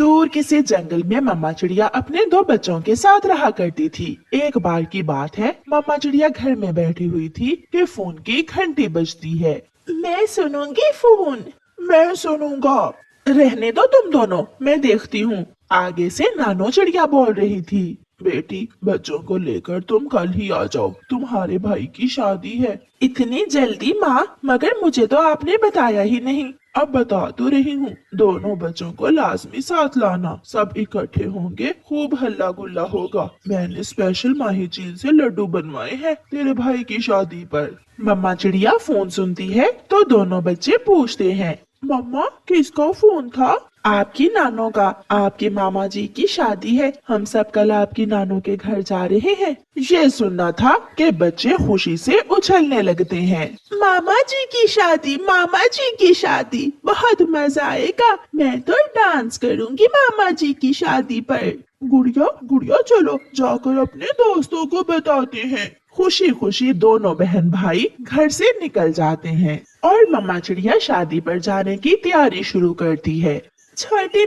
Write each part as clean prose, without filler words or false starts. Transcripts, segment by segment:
दूर किसी जंगल में मम्मा चिड़िया अपने दो बच्चों के साथ रहा करती थी। एक बार की बात है, मम्मा चिड़िया घर में बैठी हुई थी कि फोन की घंटी बजती है। मैं सुनूंगी फोन। मैं सुनूंगा। रहने दो तुम दोनों, मैं देखती हूँ। आगे से नानो चिड़िया बोल रही थी। बेटी, बच्चों को लेकर तुम कल ही आ जाओ, तुम्हारे भाई की शादी है। इतनी जल्दी माँ? मगर मुझे तो आपने बताया ही नहीं। अब बता तो रही हूँ, दोनों बच्चों को लाजमी साथ लाना। सब इकट्ठे होंगे, खूब हल्ला गुल्ला होगा। मैंने स्पेशल माही झील से लड्डू बनवाए हैं तेरे भाई की शादी पर। मम्मा चिड़िया फोन सुनती है तो दोनों बच्चे पूछते हैं, मम्मा किसका फोन था? आपकी नानो का। आपके मामा जी की शादी है, हम सब कल आपकी नानो के घर जा रहे हैं। ये सुनना था कि बच्चे खुशी से उछलने लगते हैं। मामा जी की शादी, मामा जी की शादी, बहुत मजा आएगा। मैं तो डांस करूंगी मामा जी की शादी पर। गुड़िया गुड़िया, चलो जाकर अपने दोस्तों को बताते हैं। खुशी खुशी दोनों बहन भाई घर से निकल जाते हैं और मम्मा चिड़िया शादी पर जाने की तैयारी शुरू करती है। छोटे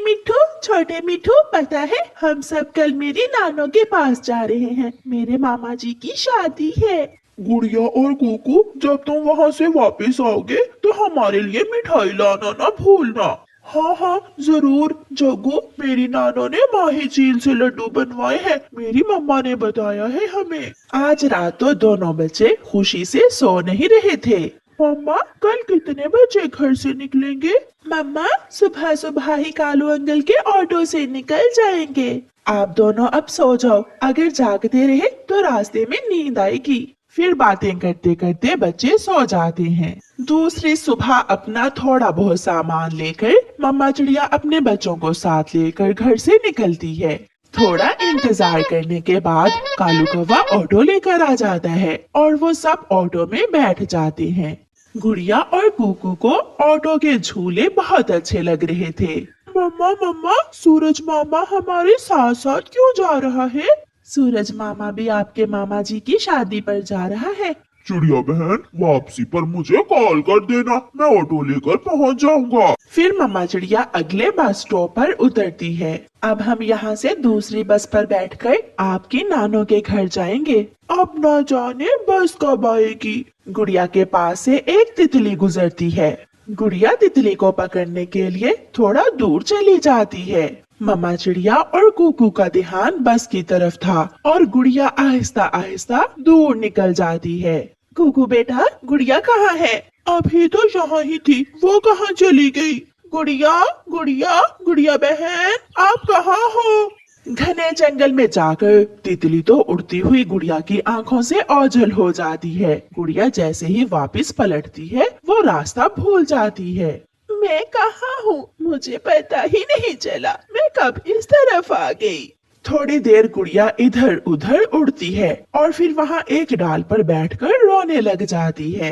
मिठू, पता है हम सब कल मेरी नानो के पास जा रहे हैं। मेरे मामा जी की शादी है। गुड़िया और कुकू, जब तुम वहाँ से वापस आओगे तो हमारे लिए मिठाई लाना ना भूलना। हाँ हाँ जरूर। जग्गू, मेरी नानो ने माही झील से लड्डू बनवाए हैं, मेरी मम्मा ने बताया है हमें। आज रात तो दोनों बच्चे खुशी से सो नहीं रहे थे। मम्मा, कल कितने बजे घर से निकलेंगे? मम्मा, सुबह सुबह ही कालू अंकल के ऑटो से निकल जाएंगे। आप दोनों अब सो जाओ, अगर जागते रहे तो रास्ते में नींद आएगी। फिर बातें करते करते बच्चे सो जाते हैं। दूसरी सुबह अपना थोड़ा बहुत सामान लेकर मम्मा चिड़िया अपने बच्चों को साथ लेकर घर से निकलती है। थोड़ा इंतजार करने के बाद कालू कौवा ऑटो लेकर आ जाता है और वो सब ऑटो में बैठ जाते हैं। गुड़िया और कुकू को ऑटो के झूले बहुत अच्छे लग रहे थे। मम्मा, सूरज मामा हमारे साथ साथ क्यों जा रहा है? सूरज मामा भी आपके मामा जी की शादी पर जा रहा है। चिड़िया बहन, वापसी पर मुझे कॉल कर देना, मैं ऑटो लेकर पहुंच जाऊंगा। फिर मम्मा चिड़िया अगले बस स्टॉप पर उतरती है। अब हम यहाँ से दूसरी बस पर बैठकर आपकी नानो के घर जाएंगे। अब न जाने बस कब आएगी। गुड़िया के पास से एक तितली गुजरती है। गुड़िया तितली को पकड़ने के लिए थोड़ा दूर चली जाती है। मम्मा चिड़िया और कुकू का ध्यान बस की तरफ था और गुड़िया आहिस्ता आहिस्ता दूर निकल जाती है। कुकू बेटा, गुड़िया कहाँ है? अभी तो यहाँ ही थी, वो कहाँ चली गई? गुड़िया बहन, आप कहाँ हो? घने जंगल में जाकर तितली तो उड़ती हुई गुड़िया की आंखों से ओझल हो जाती है। गुड़िया जैसे ही वापस पलटती है वो रास्ता भूल जाती है। मैं कहाँ हूँ? मुझे पता ही नहीं चला, मैं कब इस तरफ आ गई। थोड़ी देर गुड़िया इधर उधर उड़ती है और फिर वहाँ एक डाल पर बैठकर रोने लग जाती है।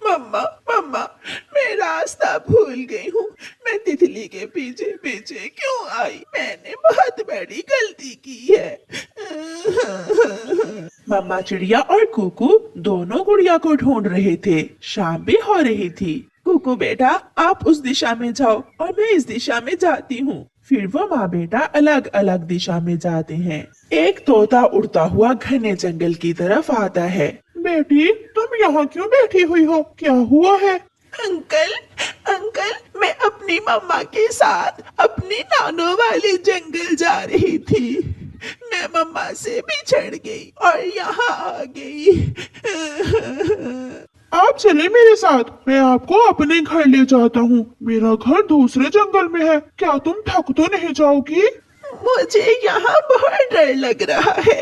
मम्मा, मैं रास्ता भूल गई हूँ। मैं तितली के पीछे पीछे क्यों आई? मैंने बहुत बड़ी गलती की है। मम्मा चिड़िया और कुकू दोनों गुड़िया को ढूंढ रहे थे। शाम भी हो रही थी। कुकू बेटा, आप उस दिशा में जाओ और मैं इस दिशा में जाती हूँ। फिर वो माँ बेटा अलग अलग दिशा में जाते हैं। एक तोता उड़ता हुआ घने जंगल की तरफ आता है। बेटी, तुम यहाँ क्यों बैठी हुई हो? क्या हुआ है? अंकल, मैं अपनी मम्मा के साथ अपनी नानो वाले जंगल जा रही थी। मैं मम्मा से बिछड़ गई और यहाँ आ गई। आप चले मेरे साथ, मैं आपको अपने घर ले जाता हूँ। मेरा घर दूसरे जंगल में है, क्या तुम थक तो नहीं जाओगी? मुझे यहाँ बहुत डर लग रहा है।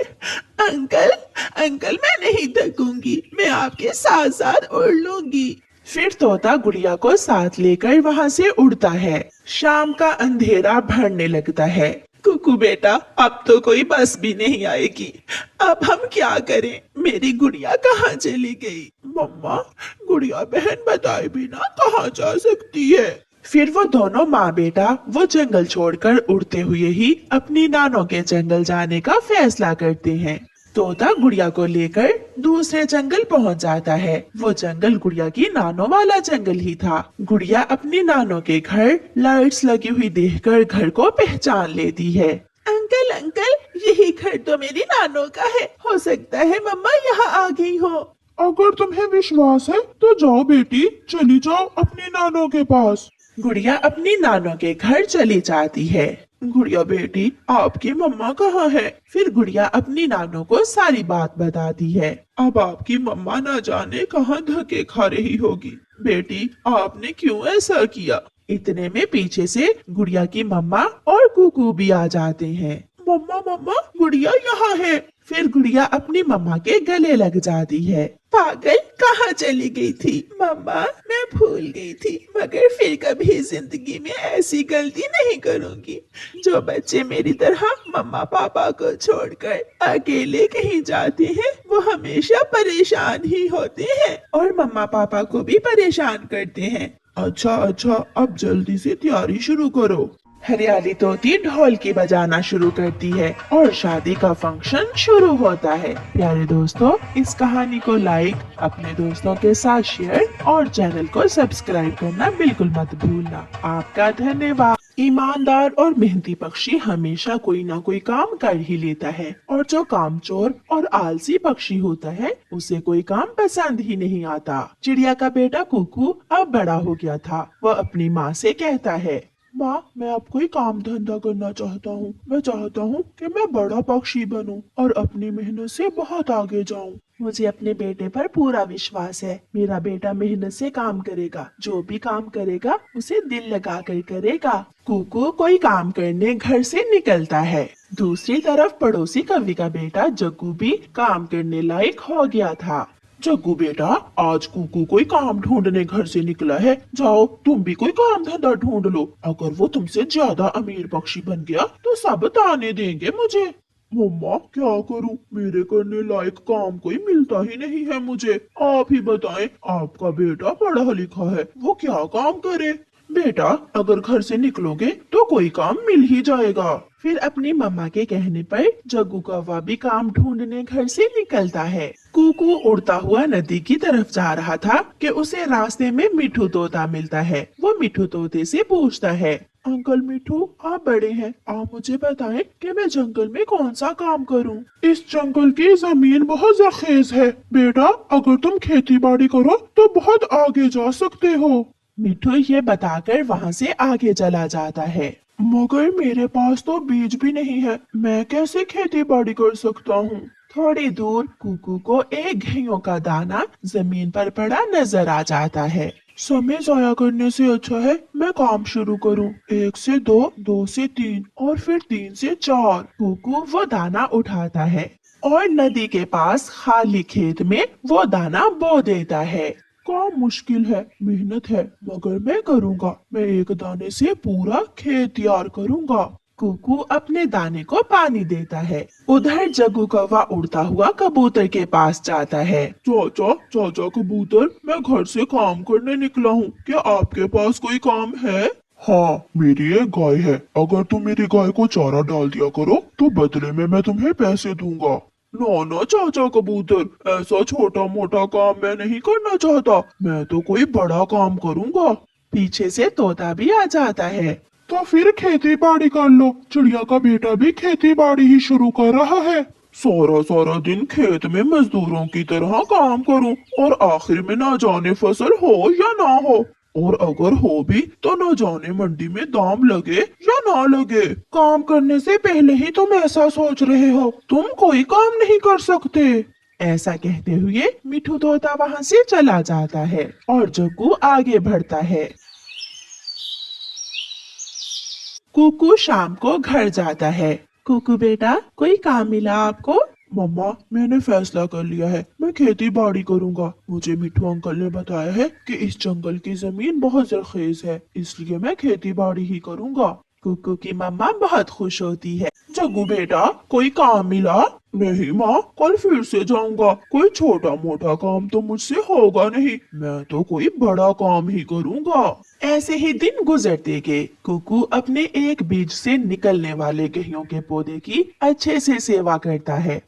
अंकल मैं नहीं थकूंगी, मैं आपके साथ साथ उड़ लूंगी। फिर तोता गुड़िया को साथ लेकर वहाँ से उड़ता है। शाम का अंधेरा बढ़ने लगता है। कुकू बेटा, अब तो कोई बस भी नहीं आएगी। अब हम क्या करें? मेरी गुड़िया कहाँ चली गई? मम्मा, गुड़िया बहन बताए बिना कहाँ जा सकती है? फिर वो दोनों माँ बेटा वो जंगल छोड़कर उड़ते हुए ही अपनी नानो के जंगल जाने का फैसला करते हैं। तोता गुड़िया को लेकर दूसरे जंगल पहुंच जाता है। वो जंगल गुड़िया की नानों वाला जंगल ही था। गुड़िया अपनी नानों के घर लाइट्स लगी हुई देखकर घर को पहचान लेती है। अंकल अंकल, यही घर तो मेरी नानों का है। हो सकता है मम्मा यहाँ आ गई हो। अगर तुम्हें विश्वास है तो जाओ बेटी, चली जाओ अपनी नानों के पास। गुड़िया अपनी नानों के घर चली जाती है। गुड़िया बेटी, आपकी मम्मा कहाँ है? फिर गुड़िया अपनी नानों को सारी बात बताती है। अब आपकी मम्मा न जाने कहाँ धक्के खा रही होगी। बेटी, आपने क्यों ऐसा किया? इतने में पीछे से गुड़िया की मम्मा और कुकू भी आ जाते हैं। मम्मा मम्मा, गुड़िया यहाँ है। फिर गुड़िया अपनी मम्मा के गले लग जाती है। पागल, कहाँ चली गई थी? मम्मा, मैं भूल गई थी, मगर फिर कभी जिंदगी में ऐसी गलती नहीं करूँगी। जो बच्चे मेरी तरह मम्मा पापा को छोड़कर अकेले कहीं जाते हैं वो हमेशा परेशान ही होते हैं और मम्मा पापा को भी परेशान करते हैं। अच्छा अच्छा, अब जल्दी से तैयारी शुरू करो। हरियाली तोती ढोल की बजाना शुरू करती है और शादी का फंक्शन शुरू होता है। प्यारे दोस्तों, इस कहानी को लाइक, अपने दोस्तों के साथ शेयर और चैनल को सब्सक्राइब करना बिल्कुल मत भूलना। आपका धन्यवाद। ईमानदार और मेहनती पक्षी हमेशा कोई ना कोई काम कर ही लेता है और जो कामचोर और आलसी पक्षी होता है उसे कोई काम पसंद ही नहीं आता। चिड़िया का बेटा कुकू अब बड़ा हो गया था। वह अपनी माँ से कहता है, माँ, मैं अब कोई काम धंधा करना चाहता हूँ। मैं चाहता हूँ कि मैं बड़ा पक्षी बनूं और अपनी मेहनत से बहुत आगे जाऊँ। मुझे अपने बेटे पर पूरा विश्वास है। मेरा बेटा मेहनत से काम करेगा। जो भी काम करेगा उसे दिल लगा कर करेगा। कुकू कोई काम करने घर से निकलता है। दूसरी तरफ पड़ोसी कवि का बेटा जग्गू भी काम करने लायक हो गया था। जग्गू बेटा, आज कुकू कोई काम ढूंढने घर से निकला है। जाओ तुम भी कोई काम धंधा ढूंढ लो। अगर वो तुमसे ज्यादा अमीर पक्षी बन गया तो सब ताने देंगे मुझे। मम्मा, क्या करूं? मेरे करने लायक काम कोई मिलता ही नहीं है मुझे। आप ही बताएं, आपका बेटा पढ़ा लिखा है, वो क्या काम करे? बेटा, अगर घर से निकलोगे तो कोई काम मिल ही जाएगा। फिर अपनी मम्मा के कहने पर जग्गू कौवा भी काम ढूंढने घर से निकलता है। कुकू उड़ता हुआ नदी की तरफ जा रहा था कि उसे रास्ते में मिठू तोता मिलता है। वो मिठू तोते से पूछता है, अंकल मिठू, आप बड़े हैं, आप मुझे बताएं कि मैं जंगल में कौन सा काम करूं? इस जंगल की जमीन बहुत जरखेज है बेटा, अगर तुम खेती बाड़ी करो तो बहुत आगे जा सकते हो। मिठू ये बताकर वहाँ से आगे चला जाता है। मगर मेरे पास तो बीज भी नहीं है, मैं कैसे खेती बाड़ी कर सकता हूँ? थोड़ी दूर कुकू को एक गेहूं का दाना जमीन पर पड़ा नजर आ जाता है। समय जाया करने से अच्छा है मैं काम शुरू करूं। 1 से 2, 2 से 3 और फिर 3 से 4। कुकू वो दाना उठाता है और नदी के पास खाली खेत में वो दाना बो देता है। काम मुश्किल है, मेहनत है, मगर मैं करूँगा। मैं एक दाने से पूरा खेत तैयार करूँगा। कुकू अपने दाने को पानी देता है। उधर जग्गू कौवा उड़ता हुआ कबूतर के पास जाता है। चाचा, चाचा कबूतर, मैं घर से काम करने निकला हूँ, क्या आपके पास कोई काम है? हाँ, मेरी एक गाय है, अगर तुम मेरी गाय को चारा डाल दिया करो तो बदले में मैं तुम्हें पैसे दूंगा। ना चाचा कबूतर, ऐसा छोटा मोटा काम मैं नहीं करना चाहता, मैं तो कोई बड़ा काम करूँगा। पीछे से तोता भी आ जाता है। तो फिर खेती बाड़ी कर लो, चिड़िया का बेटा भी खेती बाड़ी ही शुरू कर रहा है। सारा सारा दिन खेत में मजदूरों की तरह काम करूं और आखिर में ना जाने फसल हो या ना हो, और अगर हो भी तो न जाने मंडी में दाम लगे या ना लगे। काम करने से पहले ही तुम ऐसा सोच रहे हो, तुम कोई काम नहीं कर सकते। ऐसा कहते हुए मिठू तोता वहाँ से चला जाता है और जग्गू आगे बढ़ता है। कुकू शाम को घर जाता है। कुकू बेटा, कोई काम मिला आपको? मम्मा, मैंने फैसला कर लिया है, मैं खेती बाड़ी करूंगा। मुझे मिठू अंकल ने बताया है कि इस जंगल की जमीन बहुत जरखेज है, इसलिए मैं खेती बाड़ी ही करूंगा। कुकू की मम्मा बहुत खुश होती है। जग्गू बेटा, कोई काम मिला? नहीं माँ, कल फिर से जाऊंगा। कोई छोटा मोटा काम तो मुझसे होगा नहीं, मैं तो कोई बड़ा काम ही करूंगा। ऐसे ही दिन गुजरते गए। कुकू अपने एक बीज से निकलने वाले गेहूं के पौधे की अच्छे से सेवा करता है।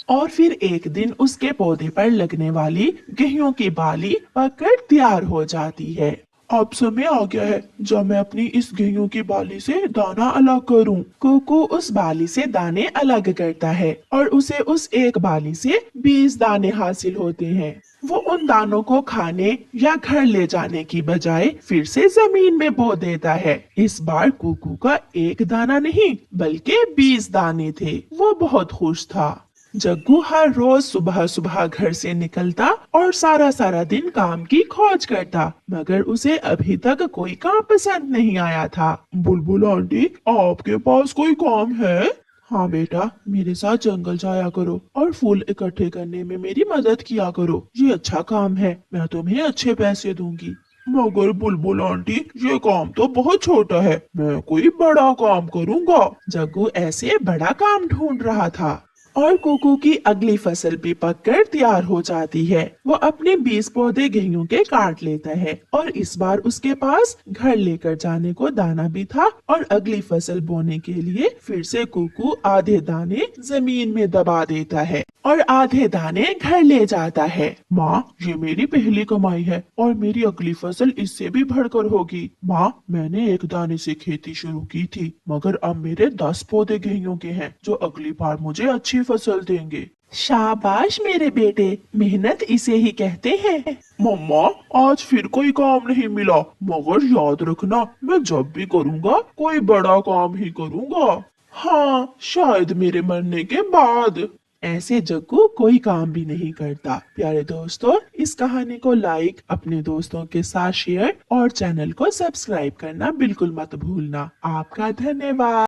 और फिर एक दिन उसके पौधे पर लगने वाली गेहूं की बाली पककर तैयार हो जाती है। अब समय आ गया है जब मैं अपनी इस गेहूं की बाली से दाना अलग करूं। कुकू उस बाली से दाने अलग करता है और उसे उस एक बाली से 20 दाने हासिल होते हैं। वो उन दानों को खाने या घर ले जाने की बजाय फिर से जमीन में बो देता है। इस बार कुकू का एक दाना नहीं बल्कि 20 दाने थे। वो बहुत खुश था। जग्गू हर रोज सुबह सुबह घर से निकलता और सारा सारा दिन काम की खोज करता, मगर उसे अभी तक कोई काम पसंद नहीं आया था। बुलबुल आंटी, आपके पास कोई काम है? हाँ बेटा, मेरे साथ जंगल जाया करो और फूल इकट्ठे करने में मेरी मदद किया करो। ये अच्छा काम है, मैं तुम्हें अच्छे पैसे दूंगी। मगर बुलबुल आंटी, ये काम तो बहुत छोटा है, मैं कोई बड़ा काम करूँगा। जग्गू ऐसे बड़ा काम ढूंढ रहा था और कुकू की अगली फसल भी पककर तैयार हो जाती है। वो अपने 20 पौधे गेहूं के काट लेता है और इस बार उसके पास घर लेकर जाने को दाना भी था और अगली फसल बोने के लिए फिर से कुकू आधे दाने जमीन में दबा देता है और आधे दाने घर ले जाता है। माँ, ये मेरी पहली कमाई है और मेरी अगली फसल इससे भी बढ़कर होगी। माँ, मैंने एक दाने से खेती शुरू की थी, मगर अब मेरे 10 पौधे गेहूं के हैं जो अगली बार मुझे अच्छी फसल देंगे। शाबाश मेरे बेटे, मेहनत इसे ही कहते हैं। मम्मा, आज फिर कोई काम नहीं मिला, मगर याद रखना मैं जब भी करूँगा कोई बड़ा काम ही करूँगा। हाँ, शायद मेरे मरने के बाद। ऐसे जग्गू कोई काम भी नहीं करता। प्यारे दोस्तों, इस कहानी को लाइक, अपने दोस्तों के साथ शेयर और चैनल को सब्सक्राइब करना बिल्कुल मत भूलना। आपका धन्यवाद।